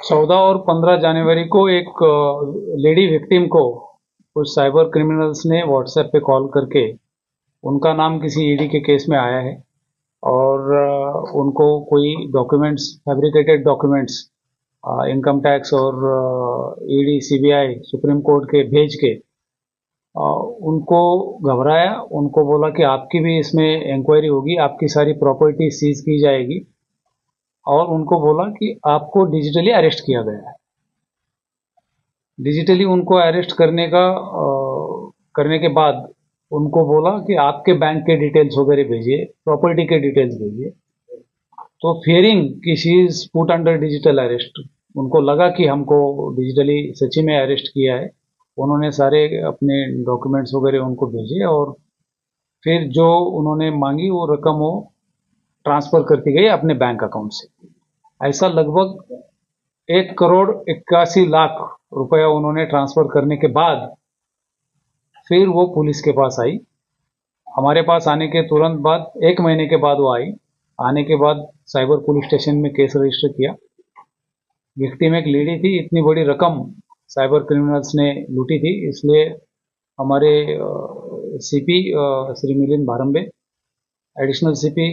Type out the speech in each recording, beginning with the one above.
14 और 15 जनवरी को एक लेडी विक्टिम को कुछ साइबर क्रिमिनल्स ने व्हाट्सएप पे कॉल करके, उनका नाम किसी ईडी के केस में आया है और उनको कोई documents, fabricated documents, income tax और ईडी, सीबीआई, सुप्रीम कोर्ट के भेज के उनको घबराया। उनको बोला कि आपकी भी इसमें इंक्वायरी होगी, आपकी सारी प्रॉपर्टी सीज की जाएगी, और उनको बोला कि आपको डिजिटली अरेस्ट किया गया है। डिजिटली उनको अरेस्ट करने के बाद उनको बोला कि आपके बैंक के डिटेल्स वगैरह भेजिए, प्रॉपर्टी के डिटेल्स भेजिए। तो फियरिंग कि she is put under digital arrest, उनको लगा कि हमको डिजिटली सच्ची में अरेस्ट किया है। उन्होंने सारे अपने डॉक्यूमेंट्स वगैरह उनको भेजे और फिर जो उन्होंने मांगी वो रकम वो ट्रांसफर करती गई अपने बैंक अकाउंट से। ऐसा लगभग 1,81,00,000 रुपया उन्होंने ट्रांसफर करने के बाद फिर वो पुलिस के पास आई। हमारे पास आने के तुरंत बाद 1 महीने के बाद वो आई। आने के बाद साइबर पुलिस स्टेशन में केस रजिस्टर किया। विक्टिम एक लेडी थी, इतनी बड़ी रकम साइबर क्रिमिनल्स ने लूटी थी, इसलिए हमारे CP Shri Milind Bharambe, additional CP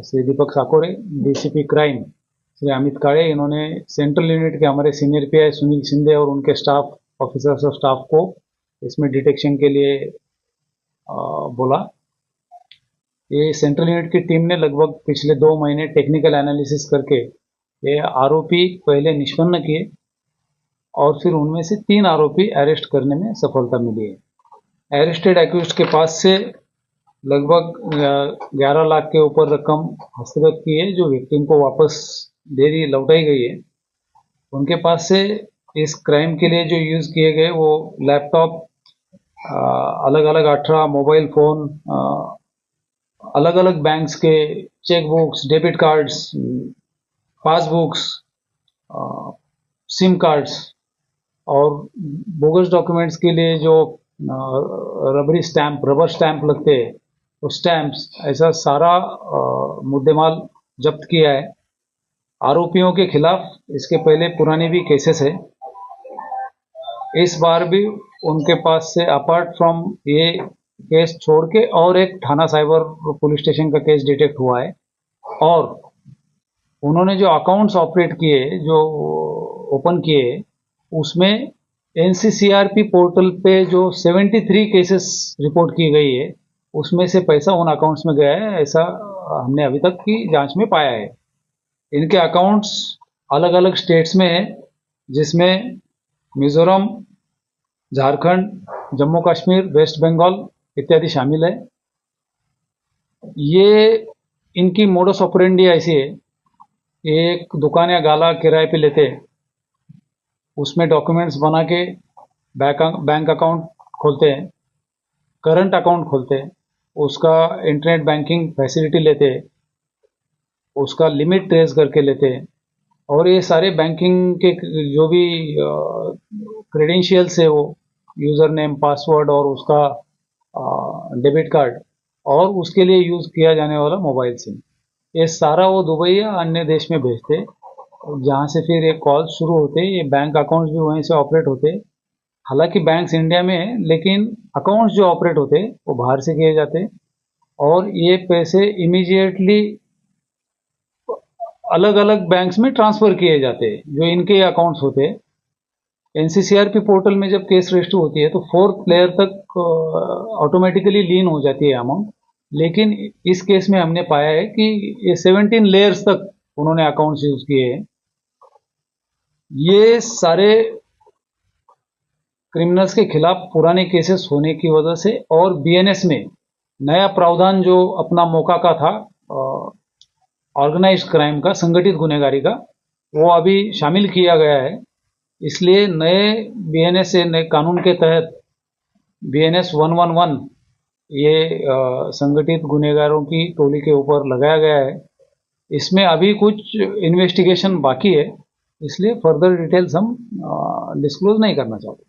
Shri Deepak Sakore, DCP crime Shri Amit Kade, इन्होंने सेंट्रल यूनिट के हमारे सीनियर पीआई सुनील शिंदे और उनके स्टाफ, ऑफिसर्स और स्टाफ को इसमें डिटेक्शन के लिए बोला। ये सेंट्रल यूनिट की टीम ने लगभग पिछले 2 महीने टेक्निकल एनालिसिस करके ये आरोपी पहले निष्पन्न किए और फिर उनमें से 3 आरोपी अरेस्ट करने में सफलता मिली है। अरेस्टेड एक्यूज्ड के पास से लगभग 11 लाख के ऊपर रकम हस्तगत की है, जो विक्टिम को वापस दे दी, लौटाई गई है। उनके पास से इस क्राइम के लिए जो यूज किए गए वो लैपटॉप, अलग अलग 18 मोबाइल फोन, अलग अलग बैंक्स के cheque books, debit cards, passbooks, SIM cards और बोगस डॉक्यूमेंट्स के लिए जो रबर स्टैंप लगते हैं, वो स्टैंप्स, ऐसा सारा मुद्देमाल जब्त किया है। आरोपियों के खिलाफ इसके पहले पुराने भी केसेस है। इस बार भी उनके पास से अपार्ट फ्रॉम ये केस छोड़ के और एक थाना साइबर पुलिस स्टेशन का केस डिटेक्ट हुआ है और उन्होंने जो अकाउंट्स ऑपरेट किए, जो ओपन किए, उसमें एनसीसीआरपी पोर्टल पे जो 73 केसेस रिपोर्ट की गई है, उसमें से पैसा उन अकाउंट्स में गया है, ऐसा हमने अभी तक की जांच में पाया है। इनके अकाउंट्स अलग अलग स्टेट्स में है, जिसमें मिजोरम, झारखंड, जम्मू कश्मीर, वेस्ट बंगाल इत्यादि शामिल है। ये इनकी मोडस ऑपरेंडी ऐसी है, एक दुकान या गाला किराए पे लेते हैं, उसमें डॉक्यूमेंट्स बना के बैंक अकाउंट खोलते हैं, करंट अकाउंट खोलते हैं, उसका इंटरनेट बैंकिंग फैसिलिटी लेते हैं, उसका लिमिट ट्रेस करके लेते हैं और ये सारे बैंकिंग के जो भी क्रेडेंशियल्स है, वो यूज़र नेम, पासवर्ड और उसका डेबिट कार्ड और उसके लिए यूज़ किया जाने वाला मोबाइल सिम, ये सारा वो दुबई या अन्य देश में भेजते, जहाँ से फिर ये कॉल शुरू होते। ये बैंक अकाउंट्स भी वहीं से ऑपरेट होते। हालांकि बैंक्स इंडिया में है, लेकिन अकाउंट्स जो ऑपरेट होते वो बाहर से किए जाते और ये पैसे इमीडिएटली अलग अलग बैंक्स में ट्रांसफर किए जाते हैं, जो इनके अकाउंट्स होते हैं। एनसीसीआरपी पोर्टल में जब केस रजिस्टर होती है तो 4th लेयर तक ऑटोमेटिकली लीन हो जाती है अमाउंट, लेकिन इस केस में हमने पाया है कि ये 17 लेयर्स तक उन्होंने अकाउंट्स यूज किए हैं। ये सारे क्रिमिनल्स के खिलाफ पुराने केसेस होने की वजह से और बीएनएस में नया प्रावधान जो अपना मौका का था, ऑर्गेनाइज्ड क्राइम का, संगठित गुनहगारी का, वो अभी शामिल किया गया है। इसलिए नए बीएनएस से, नए कानून के तहत बीएनएस 111 ये संगठित गुनहगारों की टोली के ऊपर लगाया गया है। इसमें अभी कुछ इन्वेस्टिगेशन बाकी है, इसलिए फर्दर डिटेल्स हम डिस्क्लोज नहीं करना चाहते।